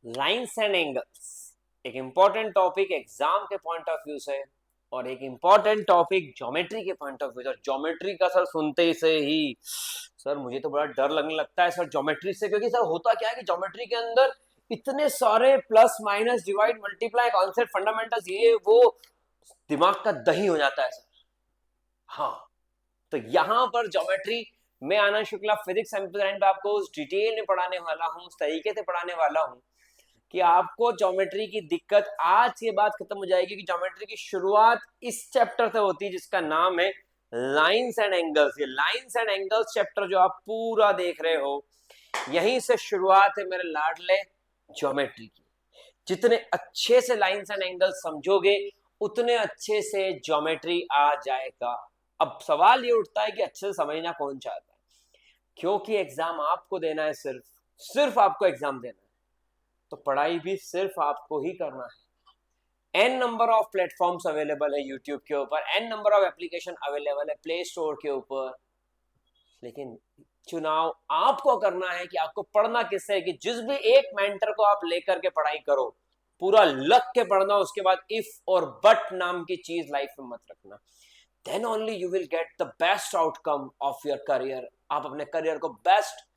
Lines and angles एक important topic exam के point of view से और एक इंपॉर्टेंट टॉपिक ज्योमेट्री के पॉइंट ऑफ व्यू से। ज्योमेट्री का सर सुनते ही से ही सर मुझे तो बड़ा डर लगने लगता है सर ज्योमेट्री से, क्योंकि सर होता क्या है कि ज्योमेट्री के अंदर इतने सारे plus minus divide multiply concept fundamentals ये वो दिमाग का दही हो जाता है सर। हाँ, तो यहाँ पर ज्योमेट्री में आनंद शुक्ला फिजिक्स एंड आपको उस डिटेल में पढ़ाने वाला हूँ, उस तरीके से पढ़ाने वाला हूँ कि आपको ज्योमेट्री की दिक्कत आज के बाद खत्म हो जाएगी। कि ज्योमेट्री की शुरुआत इस चैप्टर से होती है जिसका नाम है लाइंस एंड एंगल्स। ये लाइंस एंड एंगल्स चैप्टर जो आप पूरा देख रहे हो, यहीं से शुरुआत है मेरे लाडले ज्योमेट्री की। जितने अच्छे से लाइंस एंड एंगल्स समझोगे उतने अच्छे से ज्योमेट्री आ जाएगा। अब सवाल ये उठता है कि अच्छे से समझना कौन चाहता है, क्योंकि एग्जाम आपको देना है, सिर्फ आपको एग्जाम देना है, तो पढ़ाई भी सिर्फ आपको ही करना है। N number of platforms available है यूट्यूब के ऊपर, n number of application available है प्ले स्टोर के ऊपर, लेकिन चुनाव आपको करना है कि आपको पढ़ना किससे है। कि जिस भी एक मेंटर को आप लेकर के पढ़ाई करो, पूरा लग के पढ़ना, उसके बाद इफ और बट नाम की चीज लाइफ में मत रखना। Then only you will get the best outcome of your career. आप अपने करियर को बेस्ट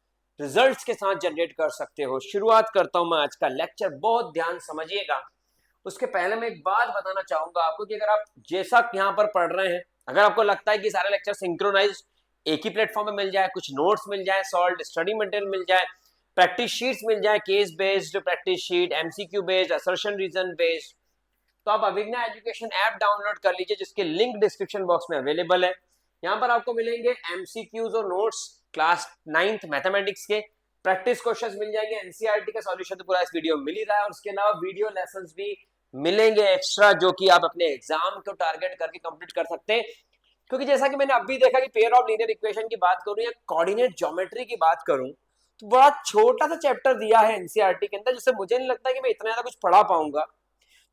रिजल्ट्स के साथ जनरेट कर सकते हो। शुरुआत करता हूं मैं आज का लेक्चर, बहुत ध्यान समझिएगा। उसके पहले मैं एक बात बताना चाहूंगा आपको कि अगर आप जैसा यहाँ पर पढ़ रहे हैं, अगर आपको लगता है कि सारे लेक्चर सिंक्रोनाइज एक ही प्लेटफॉर्म में मिल जाए, कुछ नोट्स मिल जाए, सॉल्व स्टडी मटेरियल मिल जाए, प्रैक्टिस शीट्स मिल जाए, case based practice sheet, MCQ based, assertion reason based, तो आप अभिज्ञा एजुकेशन ऐप डाउनलोड कर लीजिए जिसके लिंक डिस्क्रिप्शन बॉक्स में अवेलेबल है। यहाँ पर आपको मिलेंगे एमसीक्यूज और नोट्स क्लास 9th मैथमेटिक्स के, प्रैक्टिस क्वेश्चंस मिल जाएंगे, एनसीईआरटी का सॉल्यूशन तो पूरा इस वीडियो में मिल ही रहा है, और उसके अलावा वीडियो लेसंस भी मिलेंगे एक्स्ट्रा, जो कि आप अपने एग्जाम को टारगेट करके कंप्लीट कर सकते हैं। क्योंकि जैसा कि मैंने अभी देखा कि पेयर ऑफ लीनियर इक्वेशन की बात करूं या कोऑर्डिनेट ज्योमेट्री की बात करूं, तो बड़ा छोटा सा चैप्टर दिया है एनसीईआरटी के अंदर, जिससे मुझे नहीं लगता कि मैं इतना ज्यादा कुछ पढ़ा पाऊंगा।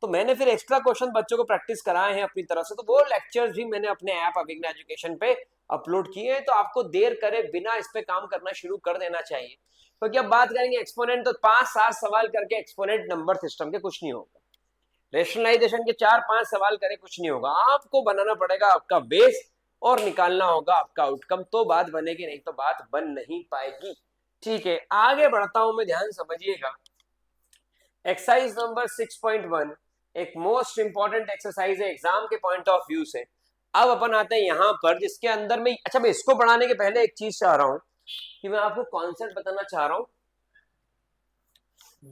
तो मैंने फिर एक्स्ट्रा क्वेश्चन बच्चों को प्रैक्टिस कराए हैं अपनी तरफ से, तो वो लेक्चर्स भी मैंने अपने ऐप अभिज्ञा एजुकेशन पे अपलोड किए हैं। तो आपको देर करे बिना इस पे काम करना शुरू कर देना चाहिए, क्योंकि अब बात करेंगे एक्सपोनेंट, तो 5-7 सवाल करके एक्सपोनेंट नंबर सिस्टम के कुछ नहीं होगा, रेशनलाइजेशन के 4-5 सवाल करे कुछ नहीं होगा। आपको बनाना पड़ेगा आपका बेस और निकालना होगा आपका आउटकम, तो बात बनेगी, नहीं तो बात बन नहीं पाएगी। ठीक है, आगे बढ़ता हूं मैं, ध्यान समझिएगा। एक्सरसाइज नंबर 6.1 एक मोस्ट इंपॉर्टेंट एक्सरसाइज है एग्जाम के पॉइंट ऑफ व्यू से। अब अपन आते हैं यहां पर, जिसके अंदर में, अच्छा मैं इसको बढ़ाने के पहले एक चीज चाह रहा हूं कि मैं आपको कॉन्सेप्ट बताना चाह रहा हूं।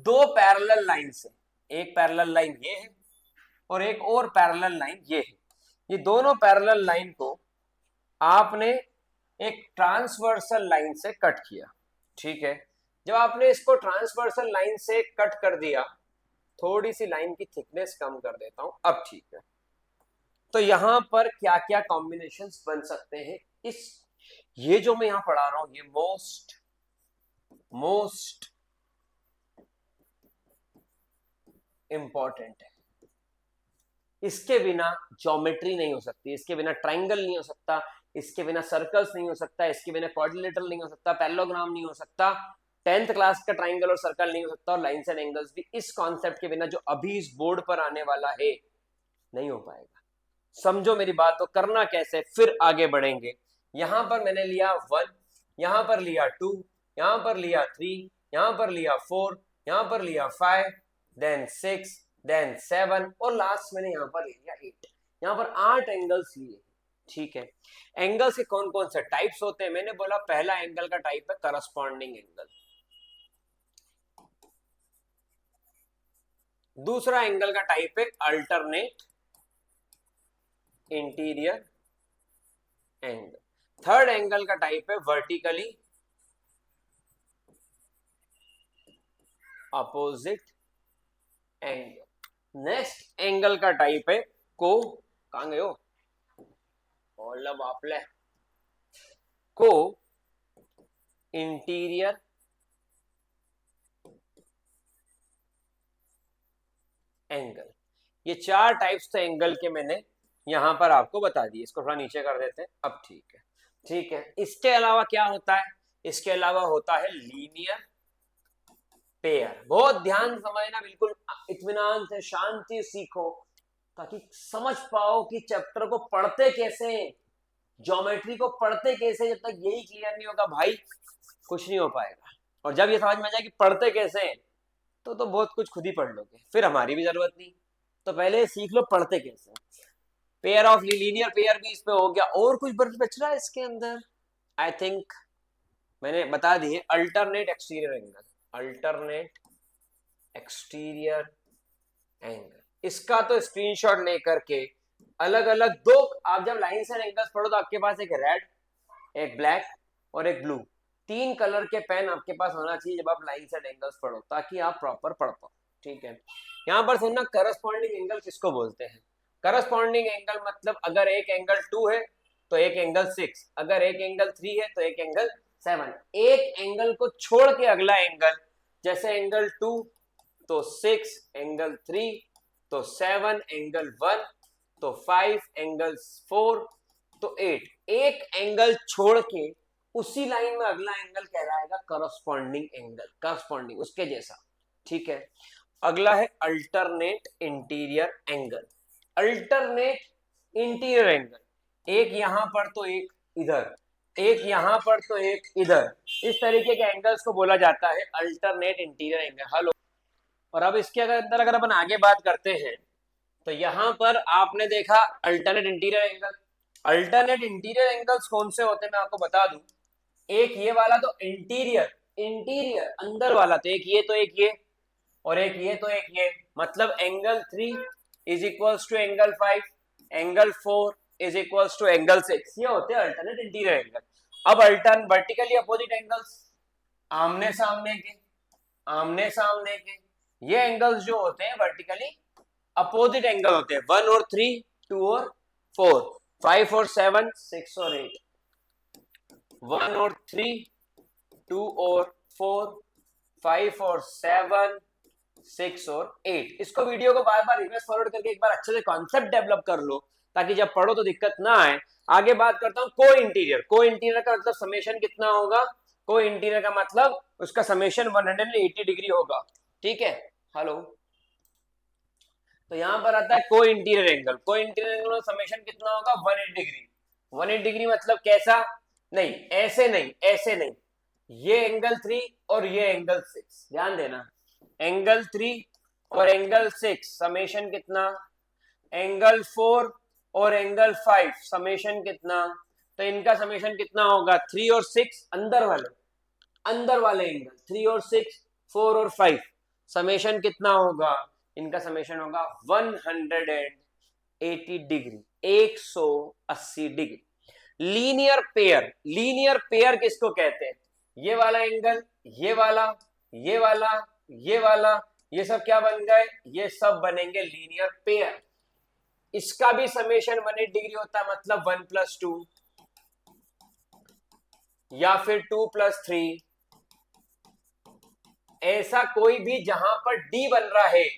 दो पैरेलल लाइन से, एक पैरेलल लाइन ये है और एक और पैरेलल लाइन ये है। ये दोनों पैरेलल लाइन को आपने एक ट्रांसवर्सल लाइन से कट किया। ठीक है, जब आपने इसको ट्रांसवर्सल लाइन से कट कर दिया, थोड़ी सी लाइन की थिकनेस कम कर देता हूं, अब ठीक है। तो यहां पर क्या क्या कॉम्बिनेशंस बन सकते हैं, इस ये जो मैं यहां पढ़ा रहा हूं, ये मोस्ट इंपॉर्टेंट है। इसके बिना ज्योमेट्री नहीं हो सकती, इसके बिना ट्राइंगल नहीं हो सकता, इसके बिना सर्कल्स नहीं हो सकता, इसके बिना क्वाड्रिलेटरल नहीं हो सकता, पैरेललोग्राम नहीं हो सकता, 10th क्लास का ट्राइंगल और सर्कल नहीं हो सकता, और लाइंस एंड एंगल्स भी इस कॉन्सेप्ट के बिना जो अभी इस बोर्ड पर आने वाला है नहीं हो पाएगा। समझो मेरी बात, तो करना कैसे, फिर आगे बढ़ेंगे। यहां पर मैंने लिया 1, यहां पर लिया 2, यहां पर लिया 3, यहां पर लिया 4, यहां पर लिया 5, देन 6, देन 7, और लास्ट मैंने यहां पर लिया 8। यहां पर 8 एंगल्स लिए। ठीक है, एंगल्स के कौन कौन से टाइप्स होते हैं? मैंने बोला पहला एंगल का टाइप है करस्पॉन्डिंग एंगल, दूसरा एंगल का टाइप है alternate interior angle, third angle का टाइप है vertically opposite angle, next angle का टाइप है को, कहां गए हो मतलब आपले, को इंटीरियर एंगल। ये 4 टाइप्स थे एंगल के, मैंने यहां पर आपको बता दिए। इसको थोड़ा नीचे कर देते हैं, अब ठीक है। ठीक है, इसके अलावा क्या होता है? इसके अलावा होता है लीनियर पेयर। बहुत ध्यान समझना, बिल्कुल इत्मीनान से, शांति सीखो, ताकि समझ पाओ कि चैप्टर को पढ़ते कैसे, ज्योमेट्री को पढ़ते कैसे। जब तक यही क्लियर नहीं होगा भाई, कुछ नहीं हो पाएगा। और जब ये समझ में आ जाए कि पढ़ते कैसे हैं, तो बहुत कुछ खुद ही पढ़ लोगे, फिर हमारी भी जरूरत नहीं। तो पहले सीख लो पढ़ते कैसे। पेयर ऑफ लीनियर पेयर भी इसमें हो गया। और कुछ बच रहा है इसके अंदर, आई थिंक मैंने बता दी है। Alternate exterior angle, alternate exterior angle, इसका तो स्क्रीनशॉट लेकर के अलग अलग दो, आप जब लाइन से एंगल्स पढ़ो तो आपके पास एक रेड, एक ब्लैक और एक ब्लू, 3 कलर के पेन आपके पास होना चाहिए जब आप लाइन से एंगल्स पढ़ो, ताकि आप प्रॉपर पढ़ पाओ। ठीक है, यहाँ पर सुनना, करस्पॉन्डिंग एंगल किसको बोलते हैं? करस्पॉन्डिंग एंगल मतलब अगर एक एंगल 2 है तो एक एंगल 6, अगर एक एंगल 3 है तो एक एंगल 7। एक एंगल को छोड़ के अगला एंगल, जैसे एंगल 2 तो 6, एंगल 3 तो 7, एंगल 1 तो 5, एंगल 4 तो 8। एक एंगल छोड़ के उसी लाइन में अगला एंगल कहलाएगा करस्पॉन्डिंग एंगल, करस्पॉन्डिंग उसके जैसा। ठीक है, अगला है alternate interior angle. Alternate interior angle, एक यहां पर तो एक इधर, एक यहां पर तो एक इधर, इस तरीके के एंगल्स को बोला जाता है अल्टरनेट इंटीरियर एंगल। हेलो, और अब इसके अंदर अगर अपन आगे बात करते हैं, तो यहां पर आपने देखा alternate interior angle. Alternate interior angles कौन से होते हैं मैं आपको बता दूं। एक ये वाला तो इंटीरियर, इंटीरियर अंदर वाला, तो एक ये तो एक ये, और एक ये तो एक ये, मतलब angle 3 is equals to angle 5, angle 4 is equals to angle 6। ये होते हैं अल्टरनेट इंटीरियर एंगल। अब अल्टर्न वर्टिकली अपोजिट एंगल्स, आमने सामने के, आमने सामने के, ये एंगल्स जो होते हैं वर्टिकली अपोजिट एंगल होते हैं। 1 और 3, 2 और 4, 5 और 7, 6 और 8, 1 और 3, 2 और 4, 5 और 7, 6 और 8। इसको वीडियो को बार बार रिवर्स फॉरवर्ड करके एक बार अच्छे से कॉन्सेप्ट डेवलप कर लो, ताकि जब पढ़ो तो दिक्कत ना आए। आगे बात करता हूं को इंटीरियर। को इंटीरियर का मतलब समेशन कितना होगा? को इंटीरियर का मतलब उसका समेशन 180 डिग्री होगा। ठीक है, हेलो, तो यहां पर आता है को इंटीरियर एंगल। को इंटीरियर एंगल का समेशन कितना होगा? 180 डिग्री। 180 डिग्री मतलब कैसा? नहीं ऐसे नहीं, ऐसे नहीं, ये एंगल 3 और ये एंगल 6, ध्यान देना, एंगल 3 और एंगल 6 समेशन कितना? एंगल 4 और एंगल 5 समेशन कितना? तो इनका समेशन कितना होगा? 3 और 6 अंदर वाले, अंदर वाले एंगल 3 और 6, 4 और 5 समेशन कितना होगा? इनका समेशन होगा 180 degree, 180 degree. Linear pair, linear pair किसको कहते हैं? ये वाला एंगल, ये वाला, ये वाला, ये वाला, ये सब क्या बन गए? ये सब बनेंगे लीनियर पेयर। इसका भी समेशन 180 डिग्री होता है, मतलब 1 + 2 या फिर 2 + 3। ऐसा कोई भी जहां पर डी बन रहा है,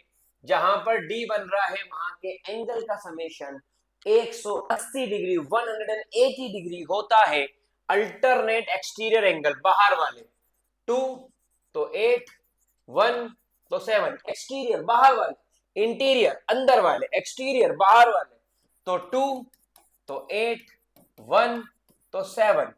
जहां पर डी बन रहा है वहां के एंगल का समेशन 180 डिग्री, 180 डिग्री होता है। अल्टरनेट एक्सटीरियर एंगल, बाहर वाले 2 तो 8, 1 तो 7, एक्सटीरियर बाहर वाले, इंटीरियर अंदर वाले, एक्सटीरियर बाहर वाले, तो 2 तो 8, 1 तो 7।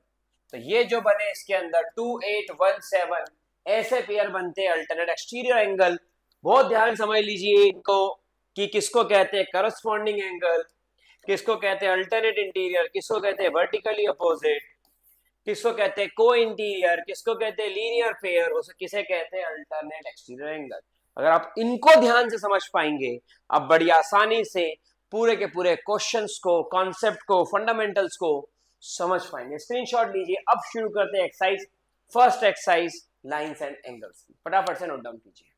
तो ये जो बने इसके अंदर 2, 8, 1, 7, ऐसे पेयर बनते हैं अल्टरनेट एक्सटीरियर एंगल। बहुत ध्यान समझ लीजिए इनको, कि किसको कहते हैं करस्पॉन्डिंग एंगल, किसको कहते हैं अल्टरनेट इंटीरियर, किसको कहते हैं वर्टिकली अपोजिट, किसको कहते हैं को इंटीरियर, किसको कहते हैं लीनियर पेयर, किसे कहते हैं अल्टरनेट एक्सटीरियर एंगल। अगर आप इनको ध्यान से समझ पाएंगे, आप बड़ी आसानी से पूरे के पूरे क्वेश्चंस को, कॉन्सेप्ट को, फंडामेंटल्स को समझ पाएंगे। स्क्रीनशॉट लीजिए। अब शुरू करते हैं exercise, first exercise lines and angles. फटाफट से नोट डाउन कीजिए।